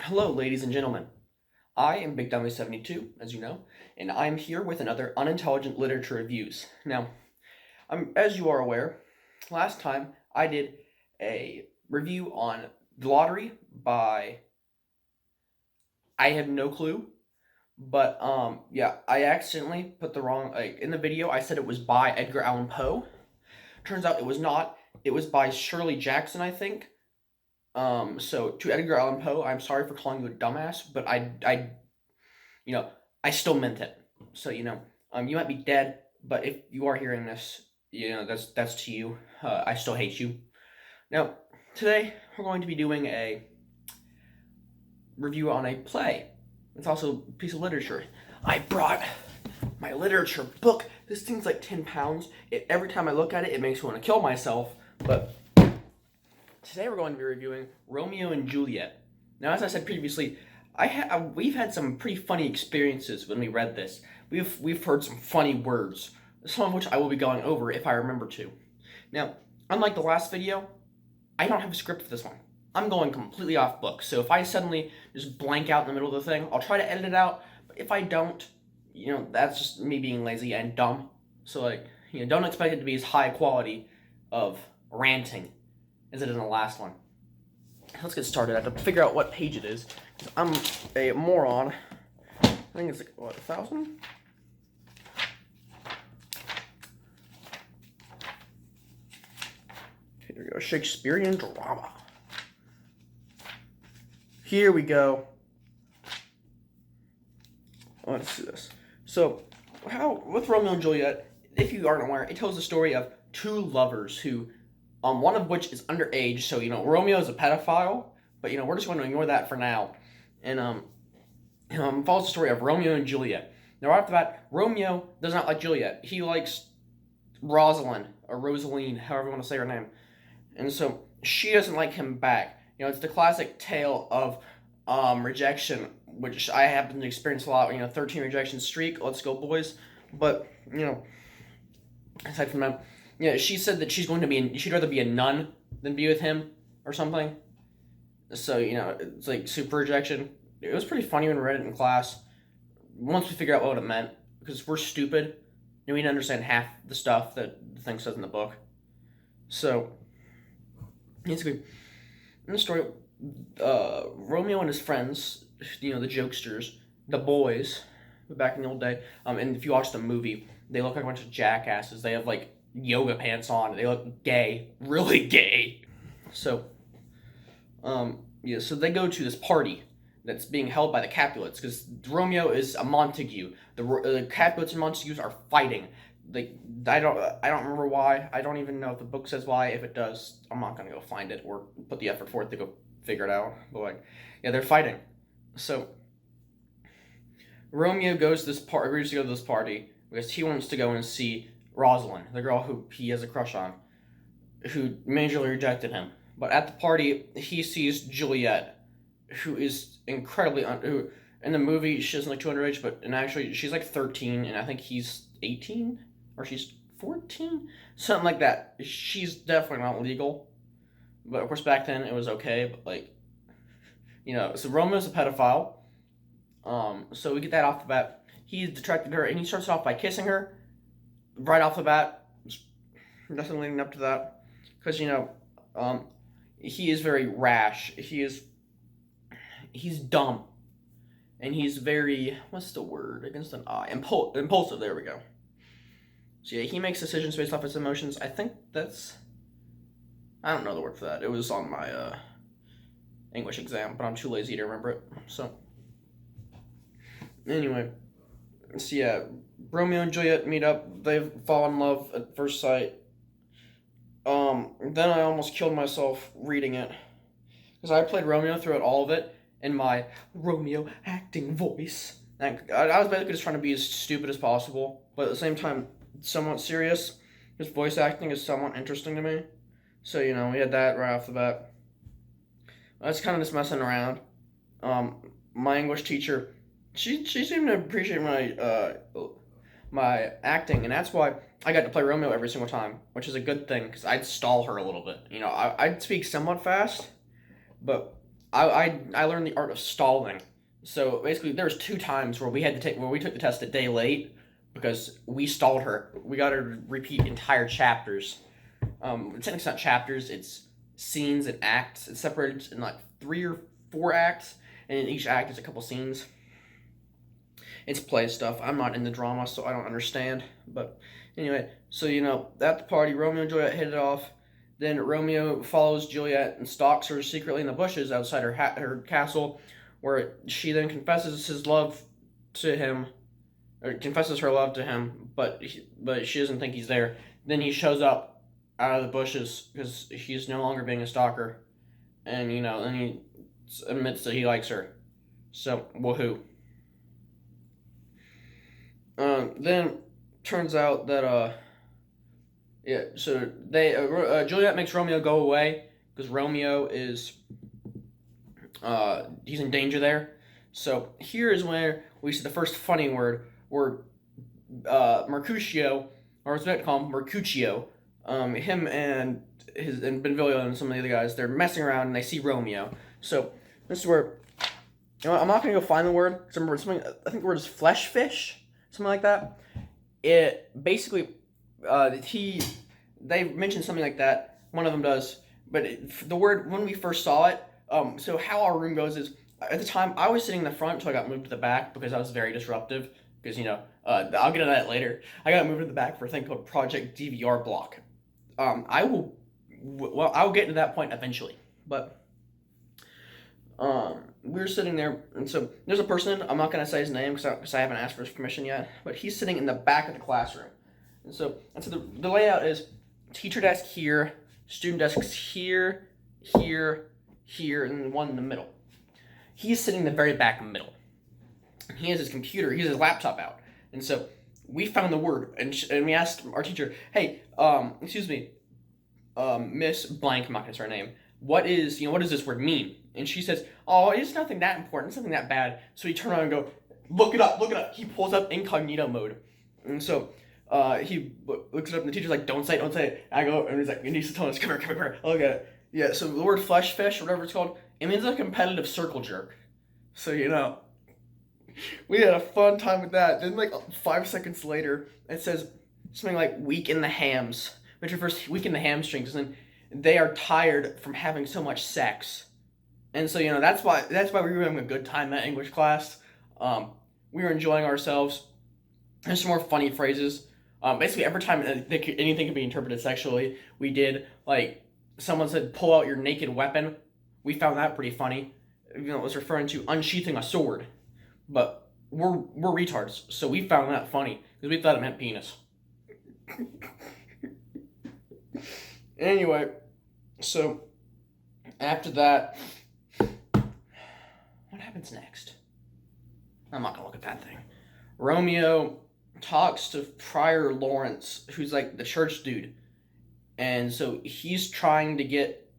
Hello, ladies and gentlemen. I am Big Dummy 72, as you know, and I'm here with another Unintelligent Literature Reviews. Now, as you are aware, last time I did a review on The Lottery by, I have no clue, but yeah, I accidentally put the wrong, in the video I said it was by Edgar Allan Poe. Turns out it was not. It was by Shirley Jackson, I think. So to Edgar Allan Poe, I'm sorry for calling you a dumbass, but you know, I still meant it. So, you might be dead, but if you are hearing this, that's to you. I still hate you. Now, today we're going to be doing a review on a play. It's also a piece of literature. I brought my literature book. This thing's like 10 pounds. Every time I look at it, it makes me want to kill myself, but today we're going to be reviewing Romeo and Juliet. Now, as I said previously, we've had some pretty funny experiences when we read this. We've heard some funny words, some of which I will be going over if I remember to. Now, unlike the last video, I don't have a script for this one. I'm going completely off book, so if I suddenly just blank out in the middle of the thing, I'll try to edit it out, but if I don't, that's just me being lazy and dumb. So, don't expect it to be as high quality of ranting as it is in the last one. Let's get started. I have to figure out what page it is. I'm a moron. I think it's like, 1,000? Here we go. Shakespearean drama. Here we go. Let's do this. So, with Romeo and Juliet, if you aren't aware, it tells the story of two lovers who one of which is underage, so, Romeo is a pedophile, but, we're just going to ignore that for now. And, follows the story of Romeo and Juliet. Now, right off the bat, Romeo does not like Juliet. He likes Rosalind, or Rosaline, however you want to say her name. And so, she doesn't like him back. It's the classic tale of rejection, which I happen to experience a lot. 13 rejection streak, let's go, boys. But, aside from that, she said that she'd rather be a nun than be with him or something. So, it's like super rejection. It was pretty funny when we read it in class. Once we figured out what it meant, because we're stupid, we didn't understand half the stuff that the thing says in the book. So, basically, in the story, Romeo and his friends, the jokesters, the boys, back in the old day, and if you watch the movie, they look like a bunch of jackasses. They have, yoga pants on. They look gay. Really gay. So, so they go to this party that's being held by the Capulets, because Romeo is a Montague. The Capulets and Montagues are fighting. I don't remember why. I don't even know if the book says why. If it does, I'm not gonna go find it or put the effort forth to go figure it out. But they're fighting. So Romeo agrees to go to this party because he wants to go and see Rosalind, the girl who he has a crush on, who majorly rejected him. But at the party, he sees Juliet, who is incredibly who in the movie she doesn't look too underage, but actually she's 13, and I think he's 18 or she's 14, something like that. She's definitely not legal, but of course back then it was okay. But so Romeo's a pedophile. So we get that off the bat. He's attracted to her, and he starts off by kissing her right off the bat. Nothing leading up to that, because he is very rash. He's dumb, and he's very, what's the word against an I? Impulsive. There we go. So he makes decisions based off his emotions. I think I don't know the word for that. It was on my English exam, but I'm too lazy to remember it. So anyway, Romeo and Juliet meet up. They fall in love at first sight. Then I almost killed myself reading it, because I played Romeo throughout all of it in my Romeo acting voice. And I was basically just trying to be as stupid as possible, but at the same time, somewhat serious. His voice acting is somewhat interesting to me. So, we had that right off the bat. That's kind of just messing around. My English teacher, she seemed to appreciate my acting, and that's why I got to play Romeo every single time, which is a good thing, because I'd stall her a little bit. I'd speak somewhat fast, but I learned the art of stalling. So basically, there was 2 times where we took the test a day late because we stalled her. We got her to repeat entire chapters. Technically, it's not chapters; it's scenes and acts. It's separated in like 3 or 4 acts, and in each act is a couple scenes. It's play stuff. I'm not in the drama, so I don't understand. But anyway, so at the party, Romeo and Juliet hit it off. Then Romeo follows Juliet and stalks her secretly in the bushes outside her castle, where she then confesses his love to him, or confesses her love to him, but she doesn't think he's there. Then he shows up out of the bushes because he's no longer being a stalker, and then he admits that he likes her. So woohoo. Then turns out that so Juliet makes Romeo go away because Romeo is he's in danger there. So here is where we see the first funny word, where Mercutio, or what's it called, Mercutio, him and Benvolio and some of the other guys, they're messing around and they see Romeo. So this is where I'm not gonna go find the word because I remember something. I think the word is flesh fish, something like that. It basically they mentioned something like that. One of them does, but the word, when we first saw it. So how our room goes is, at the time I was sitting in the front until I got moved to the back because I was very disruptive. Because I'll get into that later. I got moved to the back for a thing called Project DVR Block. I'll get to that point eventually, but we were sitting there, and so there's a person. I'm not gonna say his name because I haven't asked for his permission yet. But he's sitting in the back of the classroom, and so the layout is teacher desk here, student desks here, here, here, and then one in the middle. He's sitting in the very back middle. He has his computer, he has his laptop out, and so we found the word, and we asked our teacher, "Hey, excuse me, Miss Blank, I'm not gonna say her name. What does this word mean?" And she says, "Oh, it's nothing that important, it's nothing that bad." So he turned around and go, look it up. He pulls up incognito mode, and so he looks it up, and the teacher's like, "Don't say it, don't say it." I go, and he's like, and he's telling us, come here, look at it. Yeah, so the word flesh fish, or whatever it's called, it means a competitive circle jerk. So we had a fun time with that. Then 5 seconds later, it says something like "weak in the hams," which refers to weak in the hamstrings, and they are tired from having so much sex. And so that's why we were having a good time in that English class. We were enjoying ourselves. There's some more funny phrases. Basically, every time anything could be interpreted sexually, we did. Like, someone said, "Pull out your naked weapon." We found that pretty funny. It was referring to unsheathing a sword. But we're retards, so we found that funny because we thought it meant penis. Anyway, so after that, what happens next? I'm not gonna look at that thing. Romeo talks to Friar Lawrence, who's like the church dude, and so he's trying to get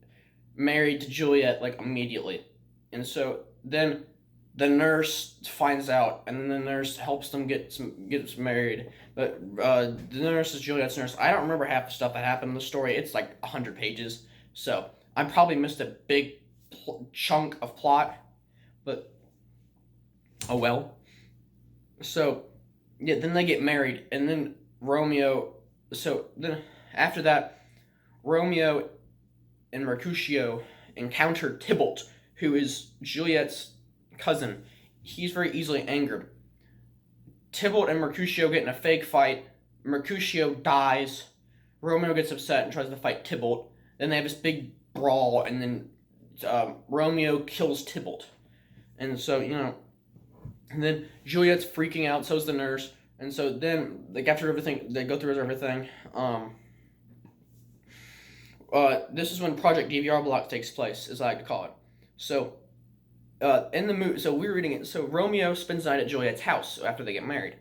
married to Juliet immediately, and so then the nurse finds out, and then the nurse helps them get married. But the nurse is Juliet's nurse. I don't remember half the stuff that happened in the story. It's 100 pages, so I probably missed a big chunk of plot. But oh well. So yeah, then they get married, and then Romeo. So then after that, Romeo and Mercutio encounter Tybalt, who is Juliet's cousin. He's very easily angered. Tybalt and Mercutio get in a fake fight. Mercutio dies. Romeo gets upset and tries to fight Tybalt. Then they have this big brawl, and then Romeo kills Tybalt. And so, and then Juliet's freaking out, so's the nurse. And so then, after everything, they go through everything. This is when Project DVR Block takes place, as I like to call it. So, in the movie, so we're reading it. So Romeo spends the night at Juliet's house after they get married.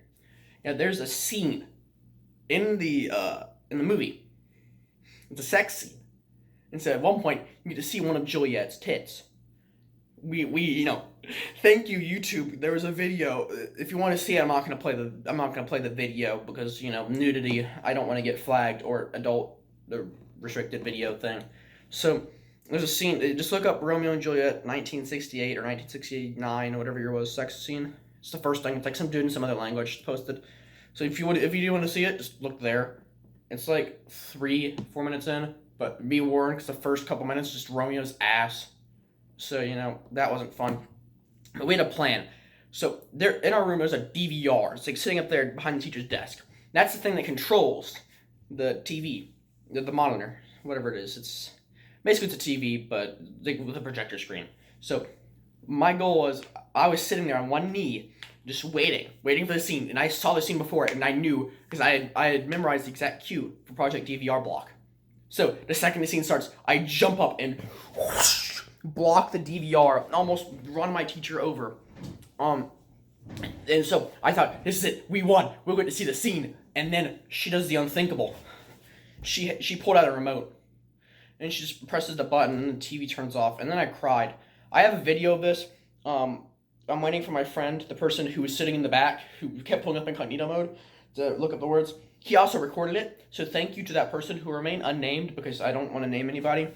Now there's a scene in the movie. It's a sex scene, and so at one point you get to see one of Juliet's tits. We thank you YouTube. There was a video. If you want to see it, I'm not gonna play the video because nudity. I don't want to get flagged or adult the restricted video thing. So There's a scene. Just look up Romeo and Juliet, 1968 or 1969 or whatever year it was. Sex scene. It's the first thing. It's like some dude in some other language posted. So if you do want to see it, just look there. It's like 3-4 minutes in, but be warned because the first couple minutes is just Romeo's ass. So that wasn't fun. But we had a plan. So there in our room there's a DVR. It's like sitting up there behind the teacher's desk. That's the thing that controls the TV, the monitor, whatever it is. It's basically it's a TV, but with a projector screen. So my goal was I was sitting there on one knee, just waiting for the scene, and I saw the scene before, and I knew because I had memorized the exact cue for Project DVR block. So the second the scene starts, I jump up and whoosh, block the DVR, and almost run my teacher over. And so I thought, this is it, we won, we're going to see the scene. And then she does the unthinkable. She pulled out a remote, and she just presses the button, and the TV turns off. And then I cried. I have a video of this. I'm waiting for my friend, the person who was sitting in the back, who kept pulling up incognito mode to look up the words. He also recorded it, so thank you to that person who remained unnamed because I don't want to name anybody.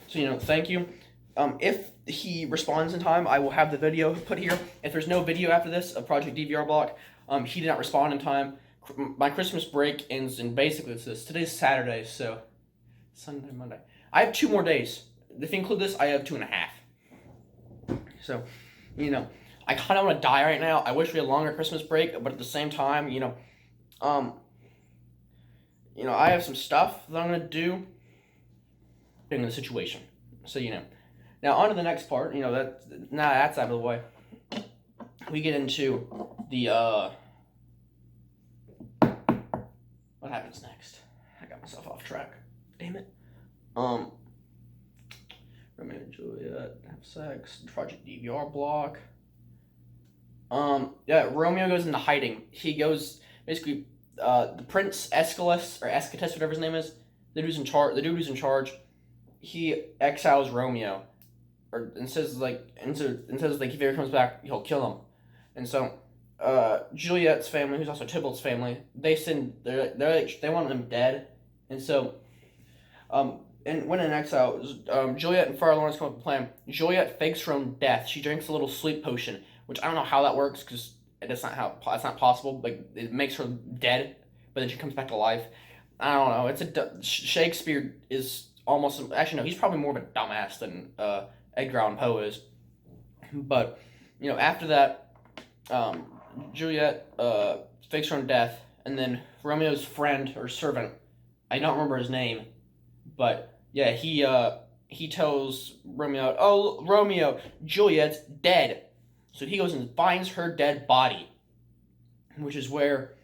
So, thank you. If he responds in time, I will have the video put here. If there's no video after this of Project DVR block, he did not respond in time. My Christmas break ends in basically it's this. Today's Saturday, so Sunday, Monday. I have 2 more days. If you include this, I have 2.5. So, I kind of want to die right now. I wish we had a longer Christmas break, but at the same time, I have some stuff that I'm going to do in the situation. So, Now, on to the next part. That's out of the way. We get into the, what happens next? I got myself off track. Damn it. Romeo and Juliet have sex. Project DVR block. Romeo goes into hiding. He goes, basically, the Prince Aeschylus, or Eschatus, whatever his name is, the dude who's in charge, he exiles Romeo. And says if he ever comes back, he'll kill him. And so, Juliet's family, who's also Tybalt's family, they want him dead. And so, and when in exile, Juliet and Friar Lawrence come up with a plan. Juliet fakes her own death. She drinks a little sleep potion, which I don't know how that works because that's not possible. Like it makes her dead, but then she comes back to life. I don't know. Shakespeare is almost actually no. He's probably more of a dumbass than Edgar Allan Poe is. But after that, Juliet fakes her own death, and then Romeo's friend or servant, I don't remember his name, but yeah, he tells Romeo, "Oh, Romeo, Juliet's dead." So he goes and finds her dead body, which is where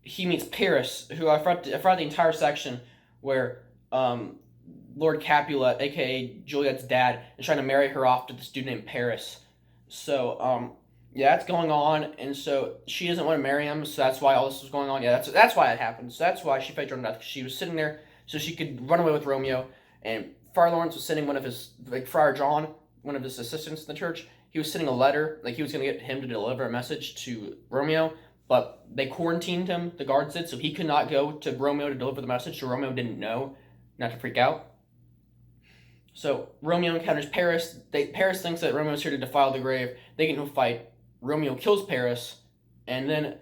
he meets Paris, who I forgot the entire section where Lord Capulet, aka Juliet's dad, is trying to marry her off to this dude named Paris. So that's going on, and so she doesn't want to marry him, so that's why all this was going on. Yeah, that's why it happened. So that's why she faked her own death. She was sitting there so she could run away with Romeo, and Friar Lawrence was sending one of his, Friar John, one of his assistants in the church, he was sending a letter, he was going to get him to deliver a message to Romeo, but they quarantined him, the guards did, so he could not go to Romeo to deliver the message, so Romeo didn't know not to freak out. So Romeo encounters Paris. Paris thinks that Romeo's here to defile the grave. They get into a fight. Romeo kills Paris, and then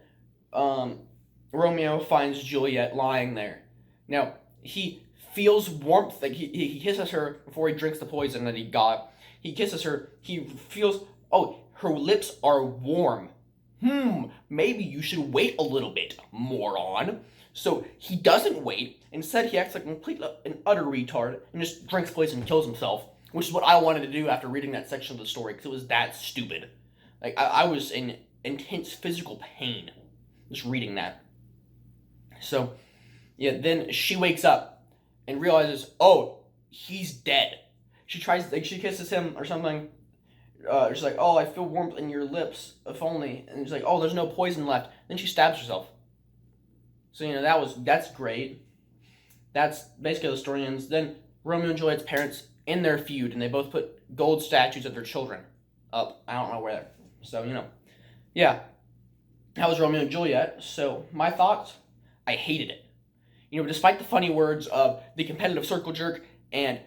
Romeo finds Juliet lying there. Now, he feels warmth, he kisses her before he drinks the poison that he got. He kisses her, he feels, her lips are warm. Maybe you should wait a little bit, moron. So he doesn't wait. Instead, he acts like an utter retard and just drinks poison and kills himself, which is what I wanted to do after reading that section of the story, because it was that stupid. I was in intense physical pain just reading that. So, yeah, then she wakes up and realizes, he's dead. She kisses him or something. She's like, I feel warmth in your lips, if only. And she's like, there's no poison left. Then she stabs herself. So, that's great. That's basically how the story ends. Then Romeo and Juliet's parents end their feud, and they both put gold statues of their children up. I don't know where. So, yeah. That was Romeo and Juliet. So, my thoughts, I hated it. Despite the funny words of the competitive circle jerk and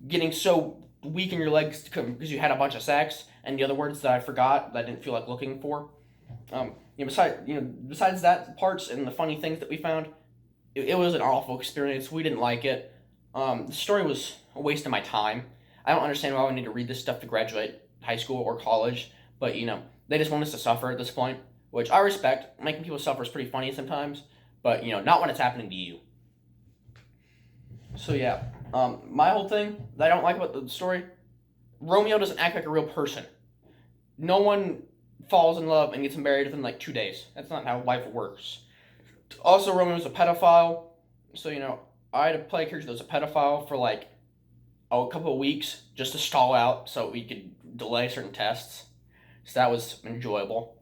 getting so weak in your legs because you had a bunch of sex, and the other words that I forgot that I didn't feel like looking for. Besides that parts and the funny things that we found, it was an awful experience. We didn't like it. The story was a waste of my time. I don't understand why we need to read this stuff to graduate high school or college, but they just want us to suffer at this point, which I respect. Making people suffer is pretty funny sometimes, but not when it's happening to you. So yeah, my whole thing that I don't like about the story, Romeo doesn't act like a real person. No one falls in love and gets married within like 2 days. That's not how life works. Also, Romeo's a pedophile, so I had to play a character that was a pedophile for like a couple of weeks just to stall out so we could delay certain tests. So that was enjoyable.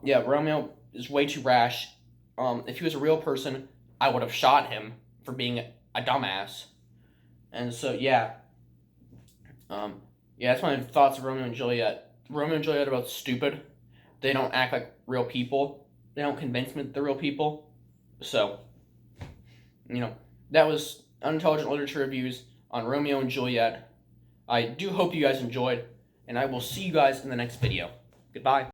Yeah, Romeo is way too rash. If he was a real person, I would have shot him for being a dumbass. And so yeah, that's my thoughts of Romeo and Juliet. Romeo and Juliet are both stupid. They don't act like real people. They don't convince me that they're real people. So, that was Unintelligent Literature Reviews on Romeo and Juliet. I do hope you guys enjoyed, and I will see you guys in the next video. Goodbye.